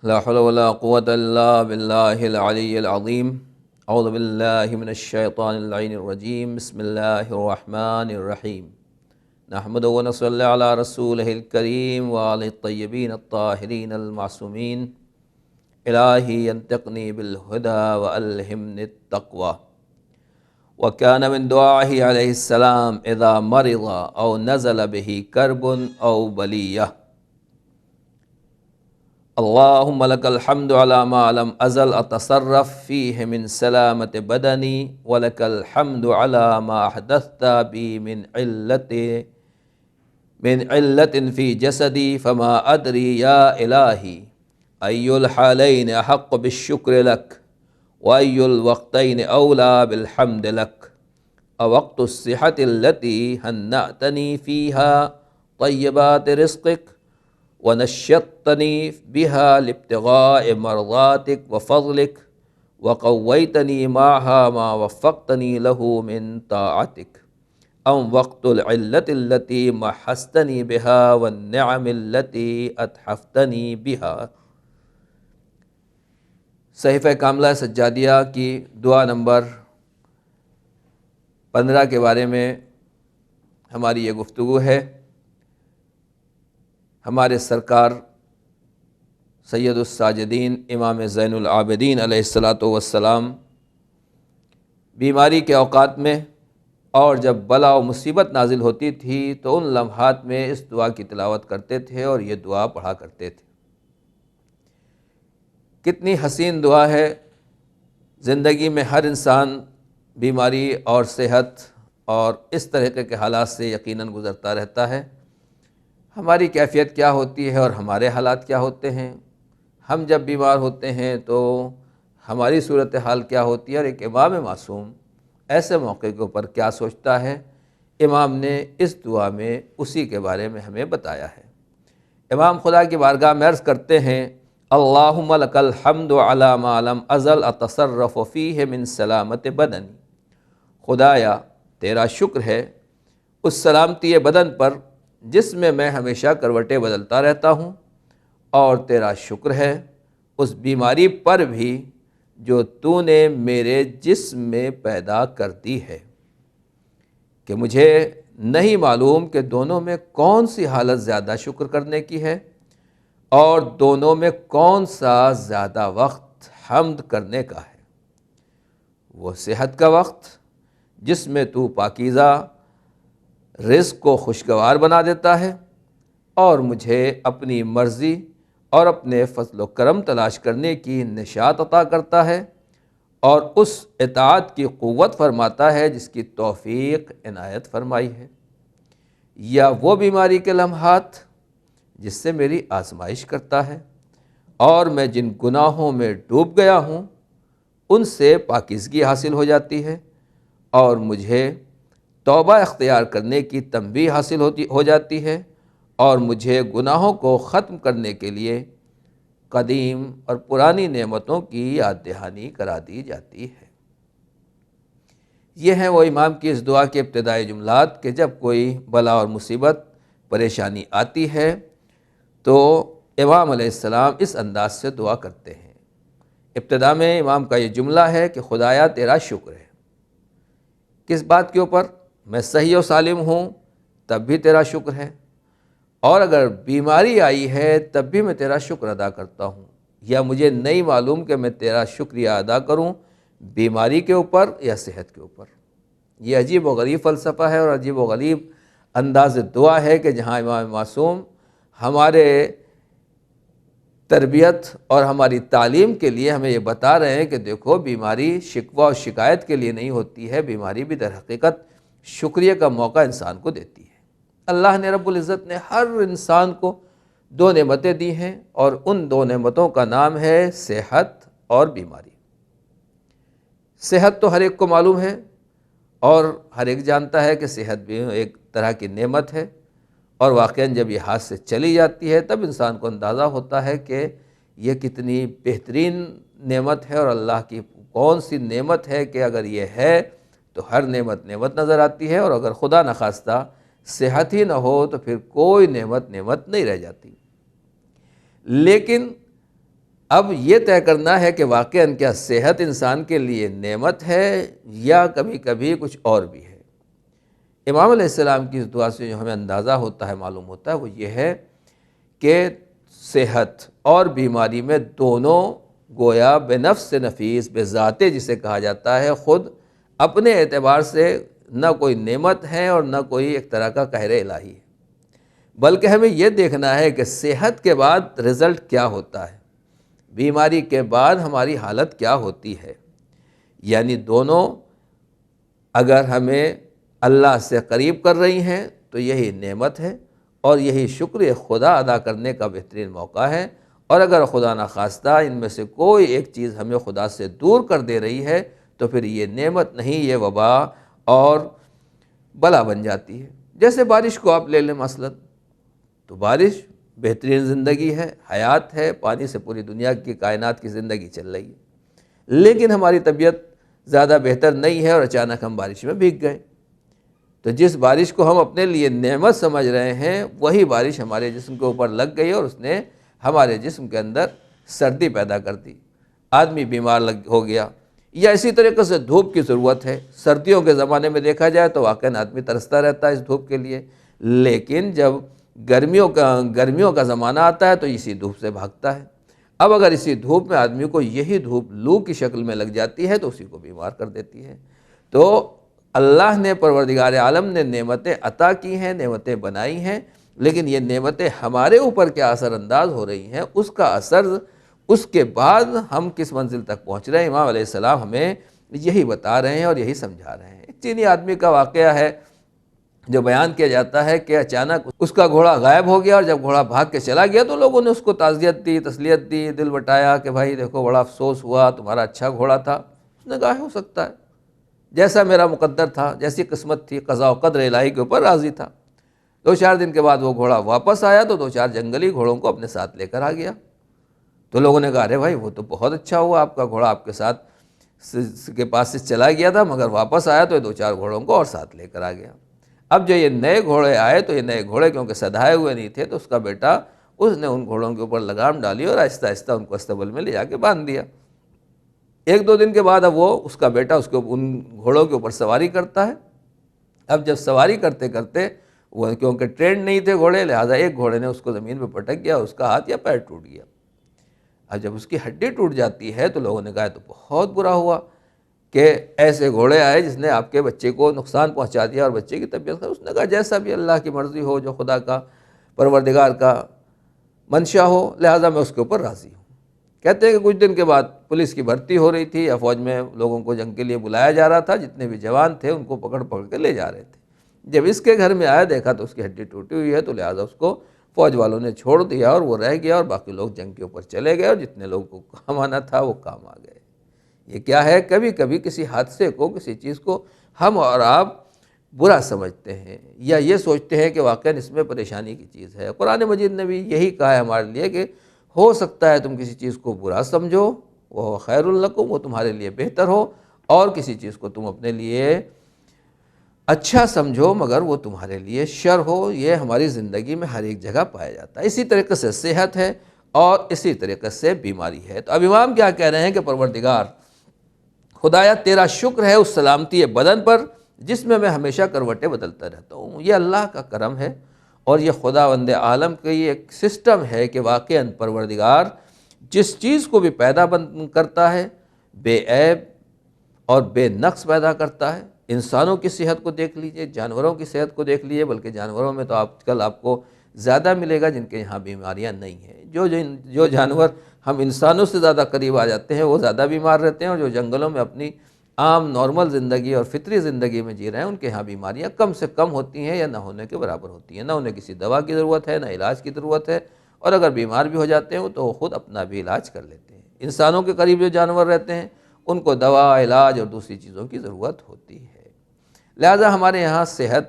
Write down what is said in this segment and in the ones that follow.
لا حول ولا قوة إلا بالله العلي العظيم. أعوذ بالله من الشيطان اللعين الرجيم. بسم الله الرحمن الرحيم. نحمد ونصلي على رسوله الكريم وعلى الطيبين الطاهرين المعصومين. إلهي ينتقني بالهدى وألهمني التقوى. وكان من دعائه عليه السلام إذا مرض أو نزل به كرب أو بلية: اللهم لك الحمد على ما لم أزل أتصرف فيه من سلامة بدني، ولك الحمد على ما أحدثت بي من علة في جسدي، فما أدري يا إلهي أي الحالين أحق بالشكر لك، وأي الوقتين أولى بالحمد لك، أوقت الصحة التي هنأتني فيها طيبات رزقك ونشطني بها لابتغاء مرضاتك وفضلك، وقويتني معها ما وفقتني له من طاعتك، أم وقت العلة التي محستني بها والنعم التي أتحفتني بها۔ صحیفہ کاملہ سجادیہ کی دعا نمبر 15 کے بارے میں ہماری یہ گفتگو ہے۔ ہمارے سرکار سید الساجدین امام زین العابدین علیہ السلام بیماری کے اوقات میں اور جب بلا و مصیبت نازل ہوتی تھی تو ان لمحات میں اس دعا کی تلاوت کرتے تھے اور یہ دعا پڑھا کرتے تھے۔ کتنی حسین دعا ہے۔ زندگی میں ہر انسان بیماری اور صحت اور اس طریقے کے حالات سے یقیناً گزرتا رہتا ہے۔ ہماری کیفیت کیا ہوتی ہے اور ہمارے حالات کیا ہوتے ہیں، ہم جب بیمار ہوتے ہیں تو ہماری صورتحال کیا ہوتی ہے، اور ایک امام معصوم ایسے موقع کے اوپر کیا سوچتا ہے۔ امام نے اس دعا میں اسی کے بارے میں ہمیں بتایا ہے۔ امام خدا کی بارگاہ میں عرض کرتے ہیں: اللہم لک الحمد علی ما لم ازل اتصرف فیہ من سلامت بدنی۔ خدایا تیرا شکر ہے اس سلامتی بدن پر جس میں میں ہمیشہ کروٹیں بدلتا رہتا ہوں، اور تیرا شکر ہے اس بیماری پر بھی جو تو نے میرے جسم میں پیدا کر دی ہے، کہ مجھے نہیں معلوم کہ دونوں میں کون سی حالت زیادہ شکر کرنے کی ہے اور دونوں میں کون سا زیادہ وقت حمد کرنے کا ہے۔ وہ صحت کا وقت جس میں تو پاکیزہ رزق کو خوشگوار بنا دیتا ہے اور مجھے اپنی مرضی اور اپنے فضل و کرم تلاش کرنے کی نشاط عطا کرتا ہے، اور اس اطاعت کی قوت فرماتا ہے جس کی توفیق عنایت فرمائی ہے۔ یا وہ بیماری کے لمحات جس سے میری آزمائش کرتا ہے اور میں جن گناہوں میں ڈوب گیا ہوں ان سے پاکیزگی حاصل ہو جاتی ہے، اور مجھے توبہ اختیار کرنے کی تنبیہ حاصل ہو جاتی ہے، اور مجھے گناہوں کو ختم کرنے کے لیے قدیم اور پرانی نعمتوں کی یاد دہانی کرا دی جاتی ہے۔ یہ ہیں وہ امام کی اس دعا کے ابتدائی جملات کہ جب کوئی بلا اور مصیبت پریشانی آتی ہے تو امام علیہ السلام اس انداز سے دعا کرتے ہیں۔ ابتدا میں امام کا یہ جملہ ہے کہ خدایا تیرا شکر ہے۔ کس بات کے اوپر؟ میں صحیح و سالم ہوں تب بھی تیرا شکر ہے، اور اگر بیماری آئی ہے تب بھی میں تیرا شکر ادا کرتا ہوں، یا مجھے نہیں معلوم کہ میں تیرا شکریہ ادا کروں بیماری کے اوپر یا صحت کے اوپر۔ یہ عجیب و غریب فلسفہ ہے اور عجیب و غریب انداز دعا ہے کہ جہاں امام معصوم ہمارے تربیت اور ہماری تعلیم کے لیے ہمیں یہ بتا رہے ہیں کہ دیکھو بیماری شکوہ اور شکایت کے لیے نہیں ہوتی ہے، بیماری بھی در حقیقت شکریہ کا موقع انسان کو دیتی ہے۔ اللہ نے رب العزت نے ہر انسان کو 2 نعمتیں دی ہیں، اور ان 2 نعمتوں کا نام ہے صحت اور بیماری۔ صحت تو ہر ایک کو معلوم ہے اور ہر ایک جانتا ہے کہ صحت بھی ایک طرح کی نعمت ہے، اور واقعاً جب یہ ہاتھ سے چلی جاتی ہے تب انسان کو اندازہ ہوتا ہے کہ یہ کتنی بہترین نعمت ہے، اور اللہ کی کون سی نعمت ہے کہ اگر یہ ہے تو ہر نعمت نظر آتی ہے، اور اگر خدا نخواستہ صحت ہی نہ ہو تو پھر کوئی نعمت نہیں رہ جاتی۔ لیکن اب یہ طے کرنا ہے کہ واقعاً کیا صحت انسان کے لیے نعمت ہے یا کبھی کبھی کچھ اور بھی ہے۔ امام علیہ السلام کی اس دعا سے جو ہمیں اندازہ ہوتا ہے، معلوم ہوتا ہے، وہ یہ ہے کہ صحت اور بیماری میں دونوں گویا بے نفس نفیس، بے ذاتے جسے کہا جاتا ہے، خود اپنے اعتبار سے نہ کوئی نعمت ہے اور نہ کوئی ایک طرح کا قہر الہی ہے، بلکہ ہمیں یہ دیکھنا ہے کہ صحت کے بعد رزلٹ کیا ہوتا ہے، بیماری کے بعد ہماری حالت کیا ہوتی ہے۔ یعنی دونوں اگر ہمیں اللہ سے قریب کر رہی ہیں تو یہی نعمت ہے اور یہی شکر خدا ادا کرنے کا بہترین موقع ہے، اور اگر خدا نخواستہ ان میں سے کوئی ایک چیز ہمیں خدا سے دور کر دے رہی ہے تو پھر یہ نعمت نہیں، یہ وبا اور بلا بن جاتی ہے۔ جیسے بارش کو آپ لے لیں مثلا، تو بارش بہترین زندگی ہے، حیات ہے، پانی سے پوری دنیا کی کائنات کی زندگی چل رہی ہے، لیکن ہماری طبیعت زیادہ بہتر نہیں ہے اور اچانک ہم بارش میں بھیگ گئے، تو جس بارش کو ہم اپنے لیے نعمت سمجھ رہے ہیں وہی بارش ہمارے جسم کے اوپر لگ گئی اور اس نے ہمارے جسم کے اندر سردی پیدا کر دی، آدمی بیمار ہو گیا۔ یا اسی طریقے سے دھوپ کی ضرورت ہے، سردیوں کے زمانے میں دیکھا جائے تو واقعاً آدمی ترستا رہتا ہے اس دھوپ کے لیے، لیکن جب گرمیوں کا زمانہ آتا ہے تو اسی دھوپ سے بھاگتا ہے۔ اب اگر اسی دھوپ میں آدمی کو یہی دھوپ لو کی شکل میں لگ جاتی ہے تو اسی کو بیمار کر دیتی ہے۔ تو اللہ نے، پروردگار عالم نے نعمتیں عطا کی ہیں، نعمتیں بنائی ہیں، لیکن یہ نعمتیں ہمارے اوپر کیا اثر انداز ہو رہی ہیں، اس کا اثر، اس کے بعد ہم کس منزل تک پہنچ رہے ہیں، امام علیہ السلام ہمیں یہی بتا رہے ہیں اور یہی سمجھا رہے ہیں۔ ایک چینی آدمی کا واقعہ ہے جو بیان کیا جاتا ہے کہ اچانک اس کا گھوڑا غائب ہو گیا، اور جب گھوڑا بھاگ کے چلا گیا تو لوگوں نے اس کو تعزیت دی، تسلیت دی، دل بٹایا کہ بھائی دیکھو بڑا افسوس ہوا، تمہارا اچھا گھوڑا تھا۔ اس نے کہا ہو سکتا ہے، جیسا میرا مقدر تھا، جیسی قسمت تھی، قضاء و قدر الہی کے اوپر راضی تھا۔ 2-4 دن کے بعد وہ گھوڑا واپس آیا تو 2-4 جنگلی گھوڑوں کو اپنے ساتھ لے کر آ گیا، تو لوگوں نے کہا ارے بھائی وہ تو بہت اچھا ہوا، آپ کا گھوڑا آپ کے ساتھ کے پاس سے چلا گیا تھا مگر واپس آیا تو یہ 2-4 گھوڑوں کو اور ساتھ لے کر آ گیا۔ اب جو یہ نئے گھوڑے آئے تو یہ نئے گھوڑے کیونکہ سدھائے ہوئے نہیں تھے تو اس کا بیٹا، اس نے ان گھوڑوں کے اوپر لگام ڈالی اور آہستہ آہستہ ان کو استبل میں لے جا کے باندھ دیا۔ 1-2 دن کے بعد اب وہ اس کا بیٹا اس کو ان گھوڑوں کے اوپر سواری کرتا ہے۔ اب جب سواری کرتے کرتے وہ کیونکہ ٹرینڈ نہیں تھے گھوڑے، لہٰذا ایک گھوڑے نے اس کو زمین پہ پٹک گیا، اس کا ہاتھ یا پیر ٹوٹ گیا۔ اب جب اس کی ہڈی ٹوٹ جاتی ہے تو لوگوں نے کہا تو بہت برا ہوا کہ ایسے گھوڑے آئے جس نے آپ کے بچے کو نقصان پہنچا دیا اور بچے کی طبیعت خراب۔ اس نے کہا جیسا بھی اللہ کی مرضی ہو، جو خدا کا، پروردگار کا منشا ہو، لہٰذا میں اس کے اوپر راضی ہوں۔ کہتے ہیں کہ کچھ دن کے بعد پولیس کی بھرتی ہو رہی تھی یا فوج میں لوگوں کو جنگ کے لیے بلایا جا رہا تھا، جتنے بھی جوان تھے ان کو پکڑ کے لے جا رہے تھے۔ جب اس کے گھر میں آیا دیکھا تو اس کی ہڈی ٹوٹی ہوئی ہے، تو لہٰذا اس کو فوج والوں نے چھوڑ دیا اور وہ رہ گیا، اور باقی لوگ جنگ کے اوپر چلے گئے، اور جتنے لوگوں کو کام آنا تھا وہ کام آ گئے۔ یہ کیا ہے؟ کبھی کبھی کسی حادثے کو، کسی چیز کو ہم اور آپ برا سمجھتے ہیں یا یہ سوچتے ہیں کہ واقعاً اس میں پریشانی کی چیز ہے۔ قرآن مجید نے بھی یہی کہا ہے ہمارے لیے کہ ہو سکتا ہے تم کسی چیز کو برا سمجھو، وہ خیر لکم، وہ تمہارے لیے بہتر ہو، اور کسی چیز کو تم اپنے لیے اچھا سمجھو مگر وہ تمہارے لیے شر ہو۔ یہ ہماری زندگی میں ہر ایک جگہ پایا جاتا ہے۔ اسی طریقے سے صحت ہے اور اسی طریقے سے بیماری ہے۔ تو اب امام کیا کہہ رہے ہیں کہ پروردگار خدایا تیرا شکر ہے اس سلامتی بدن پر جس میں ہمیشہ کروٹیں بدلتا رہتا ہوں۔ یہ اللہ کا کرم ہے اور یہ خداوند عالم کا یہ ایک سسٹم ہے کہ واقعاً پروردگار جس چیز کو بھی پیدا کرتا ہے بے عیب اور بے نقص پیدا کرتا ہے۔ انسانوں کی صحت کو دیکھ لیجئے، جانوروں کی صحت کو دیکھ لیجئے، بلکہ جانوروں میں تو آج کل آپ کو زیادہ ملے گا جن کے یہاں بیماریاں نہیں ہیں۔ جو جانور ہم انسانوں سے زیادہ قریب آ جاتے ہیں وہ زیادہ بیمار رہتے ہیں، اور جو جنگلوں میں اپنی عام نارمل زندگی اور فطری زندگی میں جی رہے ہیں ان کے یہاں بیماریاں کم سے کم ہوتی ہیں یا نہ ہونے کے برابر ہوتی ہیں۔ نہ انہیں کسی دوا کی ضرورت ہے، نہ علاج کی ضرورت ہے، اور اگر بیمار بھی ہو جاتے ہیں تو وہ خود اپنا بھی علاج کر لیتے ہیں۔ انسانوں کے قریب جو جانور رہتے ہیں ان کو دوا، علاج اور دوسری چیزوں کی ضرورت ہوتی ہے۔ لہٰذا ہمارے یہاں صحت،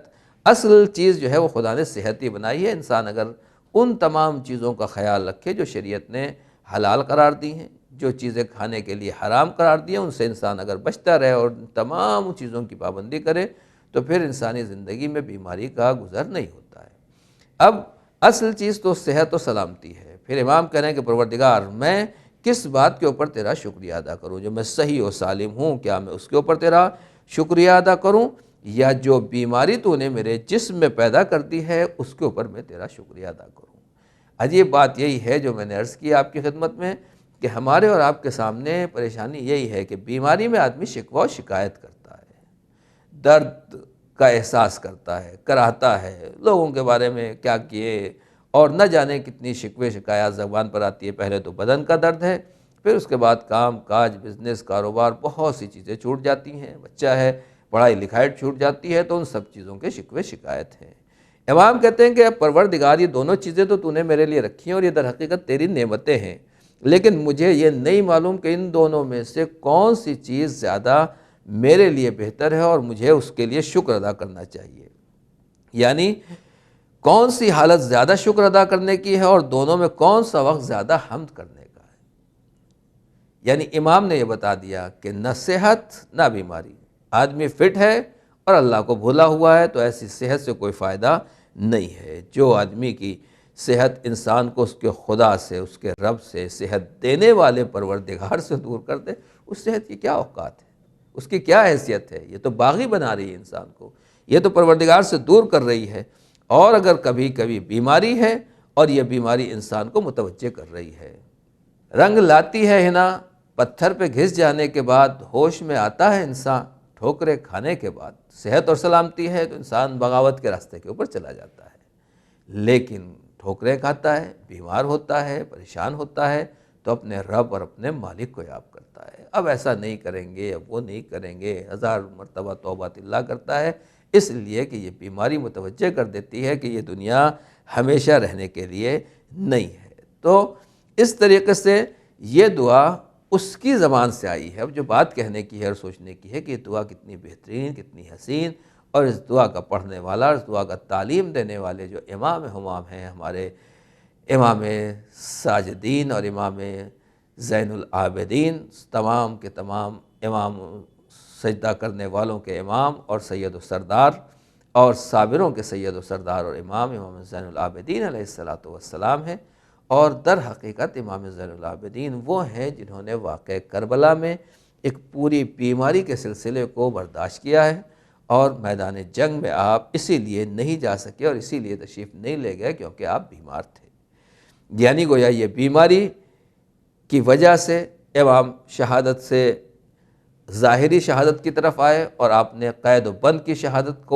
اصل چیز جو ہے وہ خدا نے صحت ہی بنائی ہے۔ انسان اگر ان تمام چیزوں کا خیال رکھے جو شریعت نے حلال قرار دی ہیں، جو چیزیں کھانے کے لیے حرام قرار دی ہیں، ان سے انسان اگر بچتا رہے اور تمام چیزوں کی پابندی کرے تو پھر انسانی زندگی میں بیماری کا گزر نہیں ہوتا ہے۔ اب اصل چیز تو صحت و سلامتی ہے۔ پھر امام کہہ رہے ہیں کہ پروردگار میں کس بات کے اوپر تیرا شکریہ ادا کروں؟ جو میں صحیح و سالم ہوں کیا میں اس کے اوپر تیرا شکریہ ادا کروں، یا جو بیماری تو نے میرے جسم میں پیدا کر دی ہے اس کے اوپر میں تیرا شکریہ ادا کروں؟ عجیب بات یہی ہے جو میں نے عرض کی آپ کی خدمت میں، کہ ہمارے اور آپ کے سامنے پریشانی یہی ہے کہ بیماری میں آدمی شکوہ و شکایت کرتا ہے، درد کا احساس کرتا ہے، کراہتا ہے، لوگوں کے بارے میں کیا کیے، اور نہ جانے کتنی شکوے شکایات زبان پر آتی ہے۔ پہلے تو بدن کا درد ہے، پھر اس کے بعد کام کاج، بزنس، کاروبار، بہت سی چیزیں چھوٹ جاتی ہیں، بچہ ہے، پڑھائی لکھائی چھوٹ جاتی ہے، تو ان سب چیزوں کے شکوے شکایت ہیں۔ امام کہتے ہیں کہ پروردگار یہ دونوں چیزیں تو نے میرے لیے رکھی ہیں اور یہ در حقیقت تیری نعمتیں ہیں، لیکن مجھے یہ نہیں معلوم کہ ان دونوں میں سے کون سی چیز زیادہ میرے لیے بہتر ہے اور مجھے اس کے لیے شکر ادا کرنا چاہیے، یعنی کون سی حالت زیادہ شکر ادا کرنے کی ہے اور دونوں میں کون سا وقت زیادہ حمد کرنے کا ہے۔ یعنی امام نے یہ بتا دیا کہ نہ صحت نہ بیماری، آدمی فٹ ہے اور اللہ کو بھولا ہوا ہے تو ایسی صحت سے کوئی فائدہ نہیں ہے۔ جو آدمی کی صحت انسان کو اس کے خدا سے، اس کے رب سے، صحت دینے والے پروردگار سے دور کر دے، اس صحت کی کیا اوقات ہے، اس کی کیا حیثیت ہے؟ یہ تو باغی بنا رہی ہے انسان کو، یہ تو پروردگار سے دور کر رہی ہے۔ اور اگر کبھی کبھی بیماری ہے اور یہ بیماری انسان کو متوجہ کر رہی ہے، رنگ لاتی ہے ہنا، پتھر پہ گھس جانے کے بعد ہوش میں آتا ہے انسان، ٹھوکریں کھانے کے بعد صحت اور سلامتی ہے تو انسان بغاوت کے راستے کے اوپر چلا جاتا ہے، لیکن ٹھوکریں کھاتا ہے، بیمار ہوتا ہے، پریشان ہوتا ہے تو اپنے رب اور اپنے مالک کو یاد کرتا ہے۔ اب ایسا نہیں کریں گے، اب وہ نہیں کریں گے، 1000 مرتبہ توبہ اللہ کرتا ہے، اس لیے کہ یہ بیماری متوجہ کر دیتی ہے کہ یہ دنیا ہمیشہ رہنے کے لیے نہیں ہے۔ تو اس طریقے سے یہ دعا اس کی زبان سے آئی ہے۔ اب جو بات کہنے کی ہے اور سوچنے کی ہے کہ یہ دعا کتنی بہترین، کتنی حسین، اور اس دعا کا پڑھنے والا، اس دعا کا تعلیم دینے والے جو امام ہمام ہیں، ہمارے امام ساجدین اور امام زین العابدین، تمام کے تمام امام، سجدہ کرنے والوں کے امام اور سید و سردار، اور صابروں کے سید و سردار اور امام زین العابدین علیہ السلام ہیں۔ اور در حقیقت امام زین العابدین وہ ہیں جنہوں نے واقعہ کربلا میں ایک پوری بیماری کے سلسلے کو برداشت کیا ہے، اور میدان جنگ میں آپ اسی لیے نہیں جا سکے اور اسی لیے تشریف نہیں لے گئے کیونکہ آپ بیمار تھے۔ یعنی گویا یہ بیماری کی وجہ سے امام شہادت سے ظاہری شہادت کی طرف آئے، اور آپ نے قید و بند کی شہادت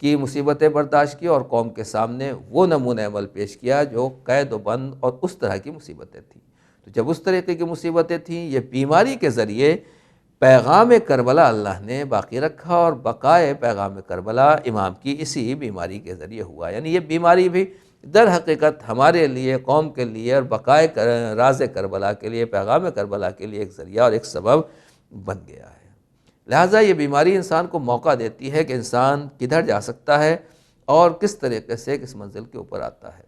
کی مصیبتیں برداشت کی اور قوم کے سامنے وہ نمونہ عمل پیش کیا جو قید و بند اور اس طرح کی مصیبتیں تھیں۔ تو جب اس طریقے کی مصیبتیں تھیں، یہ بیماری کے ذریعے پیغام کربلا اللہ نے باقی رکھا، اور بقائے پیغام کربلا امام کی اسی بیماری کے ذریعے ہوا۔ یعنی یہ بیماری بھی در حقیقت ہمارے لیے، قوم کے لیے، اور بقائے راز کربلا کے لیے، پیغام کربلا کے لیے ایک ذریعہ اور ایک سبب بن گیا ہے۔ لہٰذا یہ بیماری انسان کو موقع دیتی ہے کہ انسان کدھر جا سکتا ہے اور کس طریقے سے کس منزل کے اوپر آتا ہے۔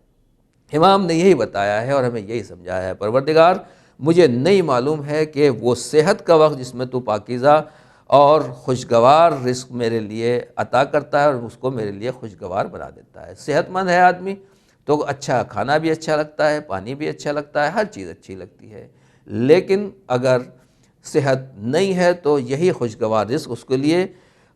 امام نے یہی بتایا ہے اور ہمیں یہی سمجھایا ہے، پروردگار مجھے نہیں معلوم ہے کہ وہ صحت کا وقت جس میں تو پاکیزہ اور خوشگوار رزق میرے لیے عطا کرتا ہے اور اس کو میرے لیے خوشگوار بنا دیتا ہے۔ صحت مند ہے آدمی تو اچھا کھانا بھی اچھا لگتا ہے، پانی بھی اچھا لگتا ہے، ہر چیز اچھی لگتی ہے، لیکن اگر صحت نہیں ہے تو یہی خوشگوار رزق اس کے لیے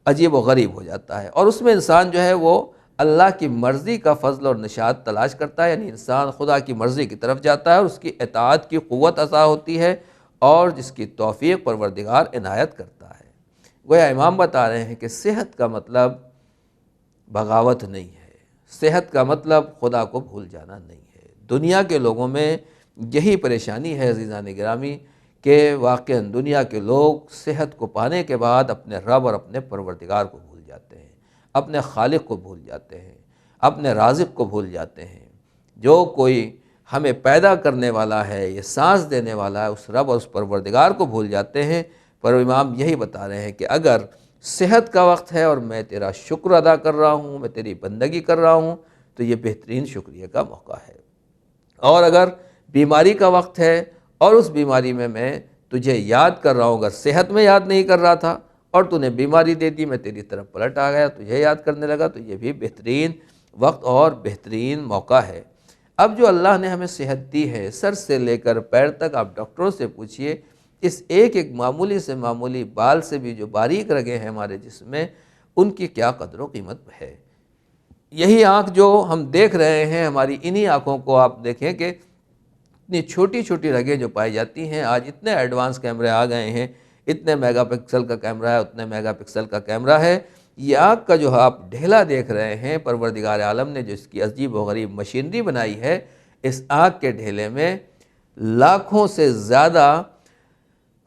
عجیب و غریب ہو جاتا ہے، اور اس میں انسان جو ہے وہ اللہ کی مرضی کا فضل اور نشاط تلاش کرتا ہے، یعنی انسان خدا کی مرضی کی طرف جاتا ہے اور اس کی اطاعت کی قوت عطا ہوتی ہے، اور جس کی توفیق پروردگار عنایت کرتا ہے۔ گویا امام بتا رہے ہیں کہ صحت کا مطلب بغاوت نہیں ہے، صحت کا مطلب خدا کو بھول جانا نہیں ہے۔ دنیا کے لوگوں میں یہی پریشانی ہے عزیزان گرامی، کہ واقعاً دنیا کے لوگ صحت کو پانے کے بعد اپنے رب اور اپنے پروردگار کو بھول جاتے ہیں، اپنے خالق کو بھول جاتے ہیں، اپنے رازق کو بھول جاتے ہیں۔ جو کوئی ہمیں پیدا کرنے والا ہے، یہ سانس دینے والا ہے، اس رب اور اس پروردگار کو بھول جاتے ہیں۔ پر امام یہی بتا رہے ہیں کہ اگر صحت کا وقت ہے اور میں تیرا شکر ادا کر رہا ہوں، میں تیری بندگی کر رہا ہوں، تو یہ بہترین شکریہ کا موقع ہے۔ اور اگر بیماری کا وقت ہے اور اس بیماری میں تجھے یاد کر رہا ہوں، اگر صحت میں یاد نہیں کر رہا تھا اور تو نے بیماری دے دی، میں تیری طرف پلٹ آ گیا، تجھے یاد کرنے لگا، تو یہ بھی بہترین وقت اور بہترین موقع ہے۔ اب جو اللہ نے ہمیں صحت دی ہے، سر سے لے کر پیر تک آپ ڈاکٹروں سے پوچھئے، اس ایک ایک معمولی سے معمولی بال سے بھی جو باریک رگیں ہیں ہمارے جسم میں، ان کی کیا قدر و قیمت ہے۔ یہی آنکھ جو ہم دیکھ رہے ہیں، ہماری انہی آنکھوں کو آپ دیکھیں کہ اتنی چھوٹی چھوٹی رگیں جو پائی جاتی ہیں، آج اتنے ایڈوانس کیمرے آ گئے ہیں، اتنے میگا پکسل کا کیمرہ ہے، اتنے میگا پکسل کا کیمرہ ہے۔ یہ آنکھ کا جو آپ ڈھیلا دیکھ رہے ہیں، پروردگار عالم نے جو اس کی عجیب و غریب مشینری بنائی ہے، اس آنکھ کے ڈھیلے میں لاکھوں سے زیادہ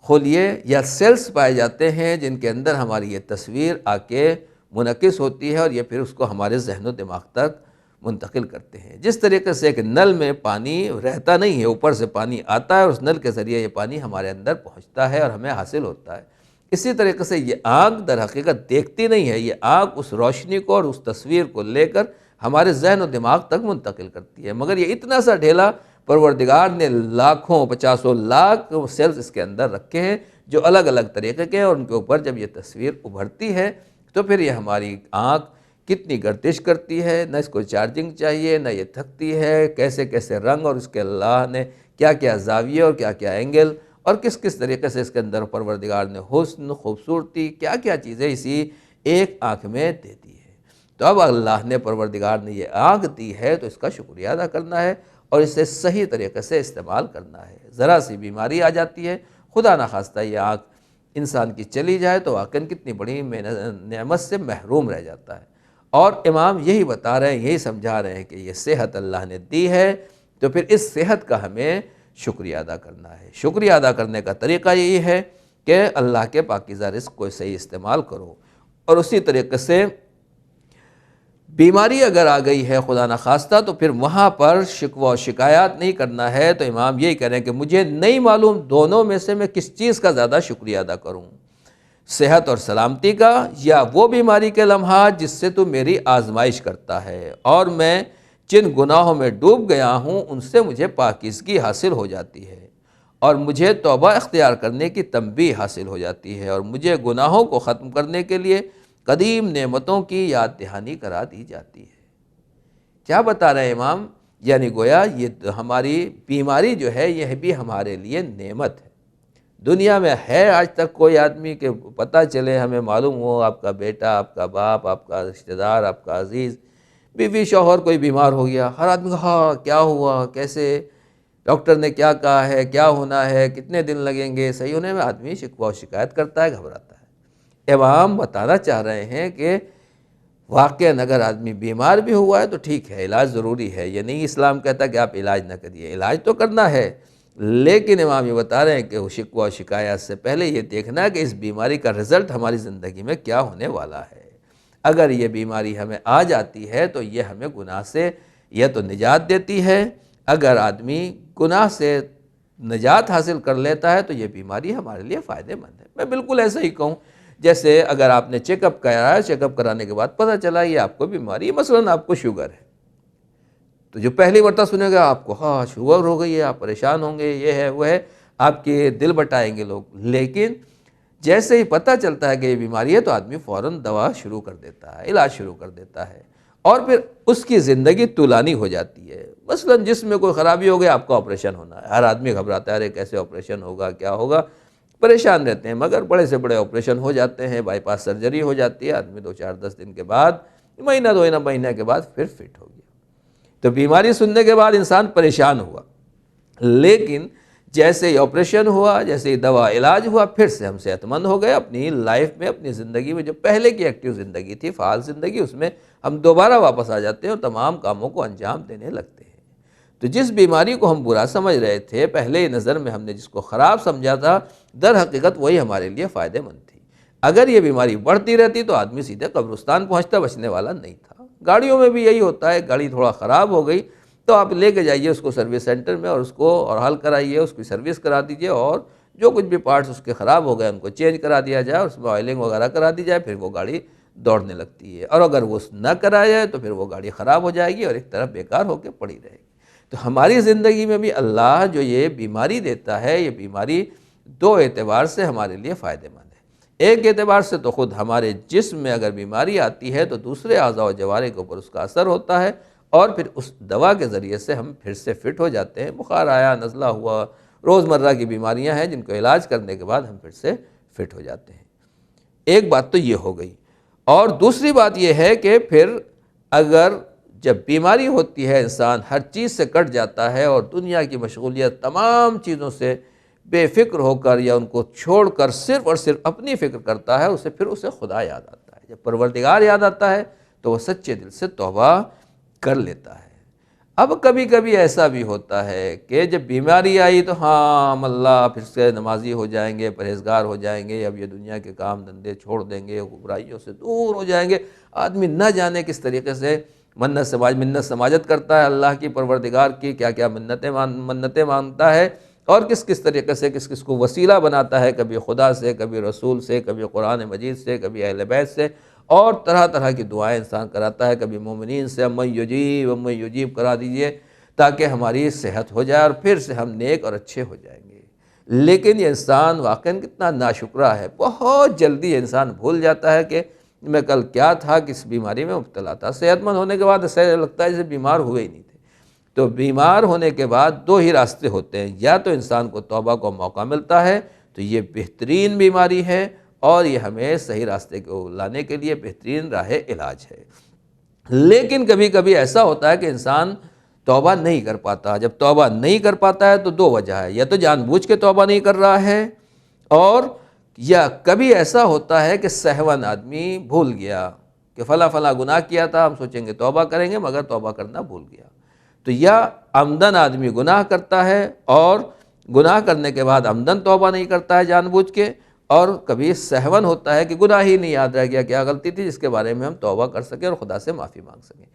خلیے یا سیلز پائے جاتے ہیں، جن کے اندر ہماری یہ تصویر آ کے منعکس ہوتی ہے، اور یہ پھر اس کو ہمارے ذہن و دماغ تک منتقل کرتے ہیں۔ جس طریقے سے ایک نل میں پانی رہتا نہیں ہے، اوپر سے پانی آتا ہے اور اس نل کے ذریعے یہ پانی ہمارے اندر پہنچتا ہے اور ہمیں حاصل ہوتا ہے، اسی طریقے سے یہ آنکھ در حقیقت دیکھتی نہیں ہے، یہ آنکھ اس روشنی کو اور اس تصویر کو لے کر ہمارے ذہن و دماغ تک منتقل کرتی ہے، مگر یہ اتنا سا ڈھیلا پروردگار نے لاکھوں 50 لاکھ سیلز اس کے اندر رکھے ہیں، جو الگ الگ طریقے کے ہیں، اور ان کے اوپر جب یہ تصویر ابھرتی ہے تو پھر یہ ہماری آنکھ کتنی گردش کرتی ہے، نہ اس کو چارجنگ چاہیے، نہ یہ تھکتی ہے، کیسے کیسے رنگ، اور اس کے اللہ نے کیا کیا زاویے اور کیا کیا اینگل، اور کس کس طریقے سے اس کے اندر پروردگار نے حسن، خوبصورتی، کیا کیا چیزیں اسی ایک آنکھ میں دے دی ہے۔ تو اب اللہ نے پروردگار نے یہ آنکھ دی ہے تو اس کا شکریہ ادا کرنا ہے اور اسے صحیح طریقے سے استعمال کرنا ہے۔ ذرا سی بیماری آ جاتی ہے، خدا نخواستہ یہ آنکھ انسان کی چلی جائے تو واقعاً کتنی بڑی نعمت سے محروم رہ جاتا ہے، اور امام یہی بتا رہے ہیں، یہی سمجھا رہے ہیں کہ یہ صحت اللہ نے دی ہے تو پھر اس صحت کا ہمیں شکریہ ادا کرنا ہے۔ شکریہ ادا کرنے کا طریقہ یہی ہے کہ اللہ کے پاکیزہ رزق کو صحیح استعمال کرو، اور اسی طریقے سے بیماری اگر آ گئی ہے خدا نخواستہ تو پھر وہاں پر شکوہ و شکایات نہیں کرنا ہے۔ تو امام یہی کہہ رہے ہیں کہ مجھے نہیں معلوم دونوں میں سے میں کس چیز کا زیادہ شکریہ ادا کروں، صحت اور سلامتی کا، یا وہ بیماری کے لمحات جس سے تو میری آزمائش کرتا ہے، اور میں جن گناہوں میں ڈوب گیا ہوں ان سے مجھے پاکیزگی حاصل ہو جاتی ہے، اور مجھے توبہ اختیار کرنے کی تنبیہ حاصل ہو جاتی ہے، اور مجھے گناہوں کو ختم کرنے کے لیے قدیم نعمتوں کی یاد دہانی کرا دی جاتی ہے۔ کیا بتا رہے ہیں امام؟ یعنی گویا یہ ہماری بیماری جو ہے یہ بھی ہمارے لیے نعمت ہے۔ دنیا میں ہے آج تک کوئی آدمی کہ پتہ چلے، ہمیں معلوم ہو آپ کا بیٹا، آپ کا باپ، آپ کا رشتہ دار، آپ کا عزیز، بیوی، شوہر کوئی بیمار ہو گیا، ہر آدمی کہا ہاں کیا ہوا، کیسے، ڈاکٹر نے کیا کہا ہے، کیا ہونا ہے، کتنے دن لگیں گے صحیح ہونے میں، آدمی شکوہ و شکایت کرتا ہے، گھبراتا ہے۔ امام بتانا چاہ رہے ہیں کہ واقعاً اگر آدمی بیمار بھی ہوا ہے تو ٹھیک ہے، علاج ضروری ہے، یہ نہیں اسلام کہتا کہ آپ علاج نہ کریے، علاج تو کرنا ہے، لیکن امام یہ بتا رہے ہیں کہ شکوہ و شکایت سے پہلے یہ دیکھنا کہ اس بیماری کا رزلٹ ہماری زندگی میں کیا ہونے والا ہے۔ اگر یہ بیماری ہمیں آ جاتی ہے تو یہ ہمیں گناہ سے یا تو نجات دیتی ہے، اگر آدمی گناہ سے نجات حاصل کر لیتا ہے تو یہ بیماری ہمارے لیے فائدہ مند ہے۔ میں بالکل ایسا ہی کہوں، جیسے اگر آپ نے چیک اپ کرایا، چیک اپ کرانے کے بعد پتہ چلا یہ آپ کو بیماری ہے، مثلاً آپ کو شوگر ہے، تو جو پہلی مرتبہ سنے گا آپ کو ہاں شوگر ہو گئی ہے، آپ پریشان ہوں گے، یہ ہے وہ ہے، آپ کے دل بٹائیں گے لوگ، لیکن جیسے ہی پتہ چلتا ہے کہ یہ بیماری ہے تو آدمی فوراً دوا شروع کر دیتا ہے، علاج شروع کر دیتا ہے، اور پھر اس کی زندگی طولانی ہو جاتی ہے۔ مثلاً جسم میں کوئی خرابی ہو گیا، آپ کو آپریشن ہونا ہے، ہر آدمی گھبراتا ہے، ارے کیسے آپریشن ہوگا، کیا ہوگا، پریشان رہتے ہیں، مگر بڑے سے بڑے آپریشن ہو جاتے ہیں، بائی پاس سرجری ہو جاتی ہے، آدمی 2-4-10 دن کے بعد، مہینہ 2 مہینہ کے بعد پھر فٹ ہو گیا۔ تو بیماری سننے کے بعد انسان پریشان ہوا، لیکن جیسے ہی آپریشن ہوا، جیسے ہی دوا علاج ہوا، پھر سے ہم صحت مند ہو گئے، اپنی لائف میں، اپنی زندگی میں جو پہلے کی ایکٹیو زندگی تھی، فعال زندگی، اس میں ہم دوبارہ واپس آ جاتے ہیں اور تمام کاموں کو انجام دینے لگتے ہیں۔ تو جس بیماری کو ہم برا سمجھ رہے تھے، پہلے نظر میں ہم نے جس کو خراب سمجھا تھا، در حقیقت وہی ہمارے لیے فائدہ مند تھی۔ اگر یہ بیماری بڑھتی رہتی تو آدمی سیدھے قبرستان پہنچتا، بچنے والا نہیں تھا۔ گاڑیوں میں بھی یہی ہوتا ہے، گاڑی تھوڑا خراب ہو گئی تو آپ لے کے جائیے اس کو سروس سینٹر میں، اور اس کو اور حل کرائیے، اس کی سروس کرا دیجئے، اور جو کچھ بھی پارٹس اس کے خراب ہو گئے ان کو چینج کرا دیا جائے، اور اس میں آئلنگ وغیرہ کرا دی جائے، پھر وہ گاڑی دوڑنے لگتی ہے۔ اور اگر وہ نہ کرایا جائے تو پھر وہ گاڑی خراب ہو جائے گی اور ایک طرف بیکار ہو کے پڑی رہے گی۔ تو ہماری زندگی میں بھی اللہ جو یہ بیماری دیتا ہے، یہ بیماری 2 اعتبار سے ہمارے لیے فائدہ مند ہے۔ ایک اعتبار سے تو خود ہمارے جسم میں اگر بیماری آتی ہے تو دوسرے اعضاء و جوارح کے اوپر اس کا اثر ہوتا ہے، اور پھر اس دوا کے ذریعے سے ہم پھر سے فٹ ہو جاتے ہیں. بخار آیا، نزلہ ہوا، روزمرہ کی بیماریاں ہیں جن کو علاج کرنے کے بعد ہم پھر سے فٹ ہو جاتے ہیں. ایک بات تو یہ ہو گئی. اور دوسری بات یہ ہے کہ پھر اگر جب بیماری ہوتی ہے انسان ہر چیز سے کٹ جاتا ہے اور دنیا کی مشغولیت تمام چیزوں سے بے فکر ہو کر یا ان کو چھوڑ کر صرف اور صرف اپنی فکر کرتا ہے، اسے خدا یاد آتا ہے. جب پروردگار یاد آتا ہے تو وہ سچے دل سے توبہ کر لیتا ہے. اب کبھی کبھی ایسا بھی ہوتا ہے کہ جب بیماری آئی تو ہم اللہ پھر سے نمازی ہو جائیں گے، پرہیزگار ہو جائیں گے، اب یہ دنیا کے کام دھندے چھوڑ دیں گے، برائیوں سے دور ہو جائیں گے. آدمی نہ جانے کس طریقے سے منت سماجت کرتا ہے اللہ کی، پروردگار کی کیا کیا منتیں مانگتا ہے، اور کس کس طریقے سے کس کس کو وسیلہ بناتا ہے، کبھی خدا سے، کبھی رسول سے، کبھی قرآن مجید سے، کبھی اہل بیت سے، اور طرح طرح کی دعائیں انسان کراتا ہے. کبھی مومنین سے امن یجیب کرا دیجئے تاکہ ہماری صحت ہو جائے اور پھر سے ہم نیک اور اچھے ہو جائیں گے. لیکن یہ انسان واقعاً کتنا ناشکرا ہے. بہت جلدی انسان بھول جاتا ہے کہ میں کل کیا تھا، کس بیماری میں مبتلا تھا. صحت مند ہونے کے بعد ایسا لگتا ہے جیسے بیمار ہوئے ہی نہیں تھے. تو بیمار ہونے کے بعد دو ہی راستے ہوتے ہیں، یا تو انسان کو توبہ کو موقع ملتا ہے تو یہ بہترین بیماری ہے اور یہ ہمیں صحیح راستے کو لانے کے لیے بہترین راہ علاج ہے. لیکن کبھی کبھی ایسا ہوتا ہے کہ انسان توبہ نہیں کر پاتا. جب توبہ نہیں کر پاتا ہے تو دو وجہ ہے، یا تو جان بوجھ کے توبہ نہیں کر رہا ہے، اور یا کبھی ایسا ہوتا ہے کہ سہون آدمی بھول گیا کہ فلاں گناہ کیا تھا، ہم سوچیں گے توبہ کریں گے مگر توبہ کرنا بھول گیا. تو یا عمدن آدمی گناہ کرتا ہے اور گناہ کرنے کے بعد عمدن توبہ نہیں کرتا ہے جان بوجھ کے، اور کبھی سہون ہوتا ہے کہ گناہ ہی نہیں یاد رہ گیا کیا غلطی تھی جس کے بارے میں ہم توبہ کر سکیں اور خدا سے معافی مانگ سکیں.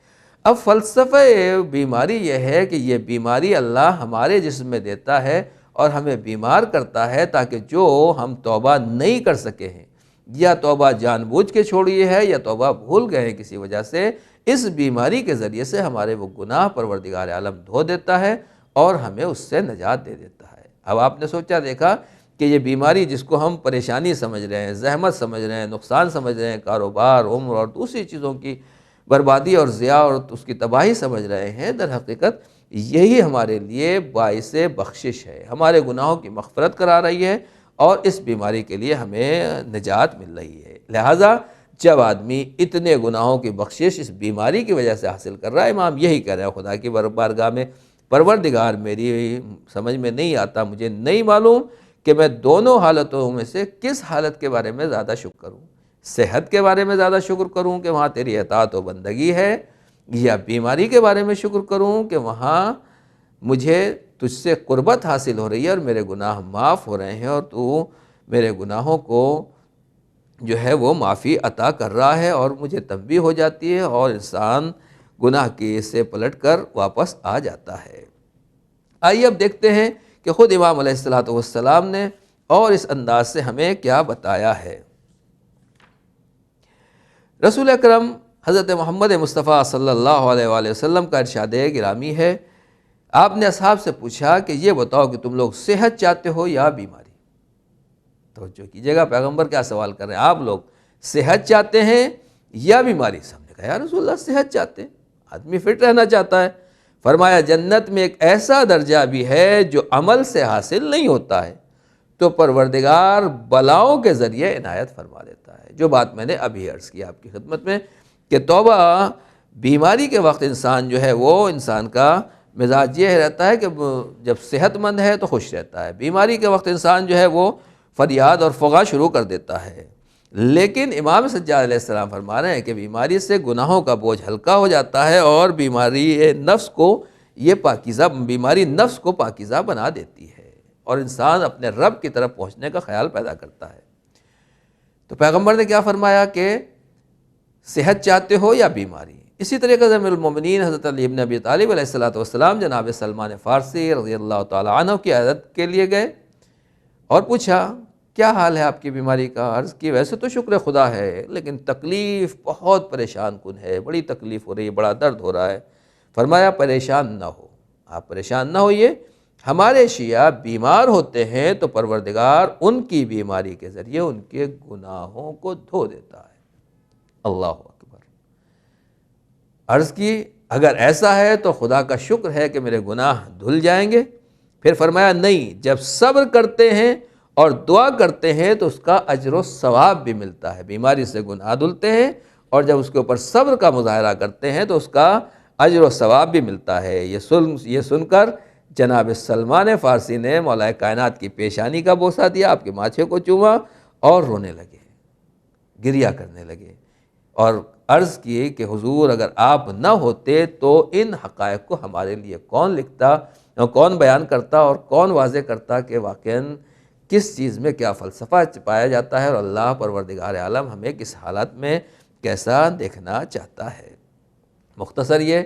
اب فلسفہ بیماری یہ ہے کہ یہ بیماری اللہ ہمارے جسم میں دیتا ہے اور ہمیں بیمار کرتا ہے تاکہ جو ہم توبہ نہیں کر سکے ہیں، یا توبہ جان بوجھ کے چھوڑی ہے یا توبہ بھول گئے ہیں کسی وجہ سے، اس بیماری کے ذریعے سے ہمارے وہ گناہ پروردگار عالم دھو دیتا ہے اور ہمیں اس سے نجات دے دیتا ہے. اب آپ نے سوچا دیکھا کہ یہ بیماری جس کو ہم پریشانی سمجھ رہے ہیں، زحمت سمجھ رہے ہیں، نقصان سمجھ رہے ہیں، کاروبار، عمر اور دوسری چیزوں کی بربادی اور ضیاع اور اس کی تباہی سمجھ رہے ہیں، در حقیقت یہی ہمارے لیے باعث بخشش ہے، ہمارے گناہوں کی مغفرت کرا رہی ہے اور اس بیماری کے لیے ہمیں نجات مل رہی ہے. لہٰذا جب آدمی اتنے گناہوں کی بخشش اس بیماری کی وجہ سے حاصل کر رہا ہے، امام یہی کہہ رہا ہے خدا کی بارگاہ میں، پروردگار میری سمجھ میں نہیں آتا، مجھے نہیں معلوم کہ میں دونوں حالتوں میں سے کس حالت کے بارے میں زیادہ شکر کروں. صحت کے بارے میں زیادہ شکر کروں کہ وہاں تیری اطاعت و بندگی ہے، یا بیماری کے بارے میں شکر کروں کہ وہاں مجھے تجھ سے قربت حاصل ہو رہی ہے اور میرے گناہ معاف ہو رہے ہیں اور تو میرے گناہوں کو جو ہے وہ معافی عطا کر رہا ہے اور مجھے تنبیہ ہو جاتی ہے اور انسان گناہ کی سے پلٹ کر واپس آ جاتا ہے. آئیے اب دیکھتے ہیں کہ خود امام علیہ السلام نے اور اس انداز سے ہمیں کیا بتایا ہے. رسول اکرم حضرت محمد مصطفیٰ صلی اللہ علیہ وآلہ وسلم کا ارشاد گرامی ہے، آپ نے اصحاب سے پوچھا کہ یہ بتاؤ کہ تم لوگ صحت چاہتے ہو یا بیماری؟ توجہ کیجیے گا، پیغمبر کیا سوال کر رہے ہیں، آپ لوگ صحت چاہتے ہیں یا بیماری؟ سب نے کہا یا رسول اللہ صحت چاہتے ہیں، آدمی فٹ رہنا چاہتا ہے. فرمایا جنت میں ایک ایسا درجہ بھی ہے جو عمل سے حاصل نہیں ہوتا ہے تو پروردگار بلاؤں کے ذریعے عنایت فرما دیتا ہے. جو بات میں نے ابھی عرض کی آپ کی خدمت میں کہ توبہ بیماری کے وقت انسان جو ہے وہ انسان کا مزاج یہ رہتا ہے کہ جب صحت مند ہے تو خوش رہتا ہے، بیماری کے وقت انسان جو ہے وہ فریاد اور فغاں شروع کر دیتا ہے. لیکن امام سجاد علیہ السلام فرما رہے ہیں کہ بیماری سے گناہوں کا بوجھ ہلکا ہو جاتا ہے اور بیماری نفس کو بیماری نفس کو پاکیزہ بنا دیتی ہے اور انسان اپنے رب کی طرف پہنچنے کا خیال پیدا کرتا ہے. تو پیغمبر نے کیا فرمایا کہ صحت چاہتے ہو یا بیماری؟ اسی طریقے سے امیر المومنین حضرت علی بن ابی طالب علیہ السلام جناب سلمان فارسی رضی اللہ تعالی عنہ کی عیادت کے لیے گئے اور پوچھا کیا حال ہے آپ کی بیماری کا؟ عرض کی ویسے تو شکر خدا ہے لیکن تکلیف بہت پریشان کن ہے، بڑی تکلیف ہو رہی ہے، بڑا درد ہو رہا ہے. فرمایا پریشان نہ ہو، آپ پریشان نہ ہوئیے، ہمارے شیعہ بیمار ہوتے ہیں تو پروردگار ان کی بیماری کے ذریعے ان کے گناہوں کو دھو دیتا ہے. اللہ اکبر. عرض کی اگر ایسا ہے تو خدا کا شکر ہے کہ میرے گناہ دھل جائیں گے۔ پھر فرمایا نہیں، جب صبر کرتے ہیں اور دعا کرتے ہیں تو اس کا اجر و ثواب بھی ملتا ہے۔ بیماری سے گناہ دھلتے ہیں اور جب اس کے اوپر صبر کا مظاہرہ کرتے ہیں تو اس کا اجر و ثواب بھی ملتا ہے۔ یہ سن کر جناب سلمان فارسی نے مولا کائنات کی پیشانی کا بوسہ دیا، آپ کے ماتھے کو چوما اور رونے لگے، گریہ کرنے لگے اور عرض کی کہ حضور اگر آپ نہ ہوتے تو ان حقائق کو ہمارے لیے کون لکھتا، کون بیان کرتا اور کون واضح کرتا کہ واقعاً کس چیز میں کیا فلسفہ پایا جاتا ہے اور اللہ پروردگار عالم ہمیں کس حالت میں کیسا دیکھنا چاہتا ہے۔ مختصر یہ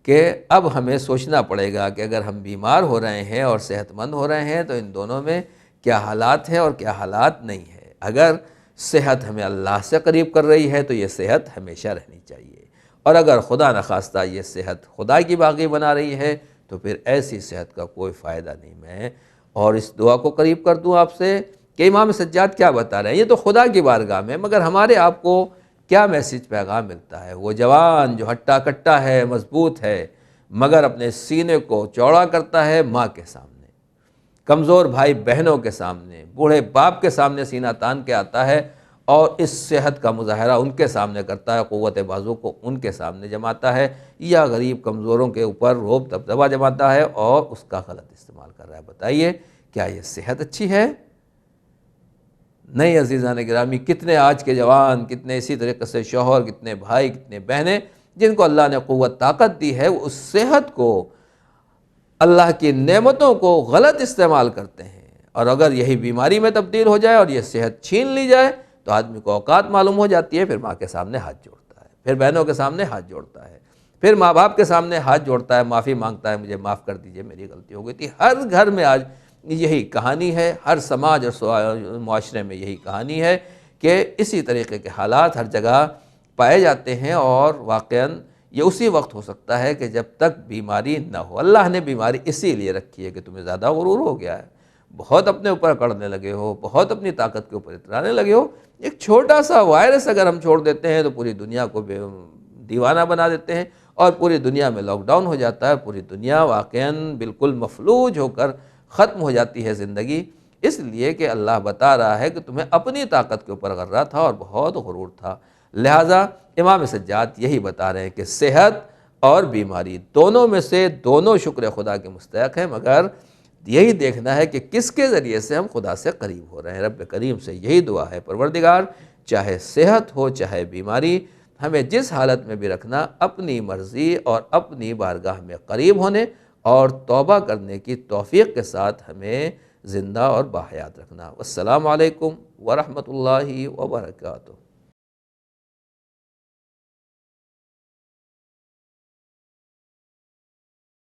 کہ اب ہمیں سوچنا پڑے گا کہ اگر ہم بیمار ہو رہے ہیں اور صحت مند ہو رہے ہیں تو ان دونوں میں کیا حالات ہیں اور کیا حالات نہیں ہے۔ اگر صحت ہمیں اللہ سے قریب کر رہی ہے تو یہ صحت ہمیشہ رہنی چاہیے، اور اگر خدا نخواستہ یہ صحت خدا کی باغی بنا رہی ہے تو پھر ایسی صحت کا کوئی فائدہ نہیں۔ میں اور اس دعا کو قریب کر دوں آپ سے کہ امام سجاد کیا بتا رہے ہیں، یہ تو خدا کی بارگاہ میں، مگر ہمارے آپ کو کیا میسیج پیغام ملتا ہے؟ وہ جوان جو ہٹا کٹا ہے، مضبوط ہے، مگر اپنے سینے کو چوڑا کرتا ہے ماں کے سامنے، کمزور بھائی بہنوں کے سامنے، بوڑھے باپ کے سامنے سینہ تان کے آتا ہے اور اس صحت کا مظاہرہ ان کے سامنے کرتا ہے، قوت بازو کو ان کے سامنے جماتا ہے، یا غریب کمزوروں کے اوپر روب دبدبہ جماتا ہے اور اس کا غلط استعمال کر رہا ہے۔ بتائیے کیا یہ صحت اچھی ہے؟ نہیں عزیزان گرامی، کتنے آج کے جوان، کتنے اسی طریقے سے شوہر، کتنے بھائی، کتنے بہنیں جن کو اللہ نے قوت طاقت دی ہے، وہ اس صحت کو، اللہ کی نعمتوں کو غلط استعمال کرتے ہیں، اور اگر یہی بیماری میں تبدیل ہو جائے اور یہ صحت چھین لی جائے تو آدمی کو اوقات معلوم ہو جاتی ہے، پھر ماں کے سامنے ہاتھ جوڑتا ہے، پھر بہنوں کے سامنے ہاتھ جوڑتا ہے، پھر ماں باپ کے سامنے ہاتھ جوڑتا ہے، معافی مانگتا ہے، مجھے معاف کر دیجئے، میری غلطی ہو گئی تھی۔ ہر گھر میں آج یہی کہانی ہے، ہر سماج اور معاشرے میں یہی کہانی ہے کہ اسی طریقے کے حالات ہر جگہ پائے جاتے ہیں، اور واقعاً یہ اسی وقت ہو سکتا ہے کہ جب تک بیماری نہ ہو۔ اللہ نے بیماری اسی لیے رکھی ہے کہ تمہیں زیادہ غرور ہو گیا ہے، بہت اپنے اوپر اکڑنے لگے ہو، بہت اپنی طاقت کے اوپر اترانے لگے ہو۔ ایک چھوٹا سا وائرس اگر ہم چھوڑ دیتے ہیں تو پوری دنیا کو دیوانہ بنا دیتے ہیں، اور پوری دنیا میں لاک ڈاؤن ہو جاتا ہے، پوری دنیا واقعاً بالکل مفلوج ہو کر ختم ہو جاتی ہے زندگی، اس لیے کہ اللہ بتا رہا ہے کہ تمہیں اپنی طاقت کے اوپر غرہ تھا اور بہت غرور تھا۔ لہٰذا امام سجاد یہی بتا رہے ہیں کہ صحت اور بیماری دونوں میں سے دونوں شکر خدا کے مستحق ہیں، مگر یہی دیکھنا ہے کہ کس کے ذریعے سے ہم خدا سے قریب ہو رہے ہیں۔ رب کریم سے یہی دعا ہے، پروردگار چاہے صحت ہو چاہے بیماری، ہمیں جس حالت میں بھی رکھنا، اپنی مرضی اور اپنی بارگاہ میں قریب ہونے اور توبہ کرنے کی توفیق کے ساتھ ہمیں زندہ اور باحیات رکھنا۔ والسلام علیکم ورحمۃ اللہ وبرکاتہ۔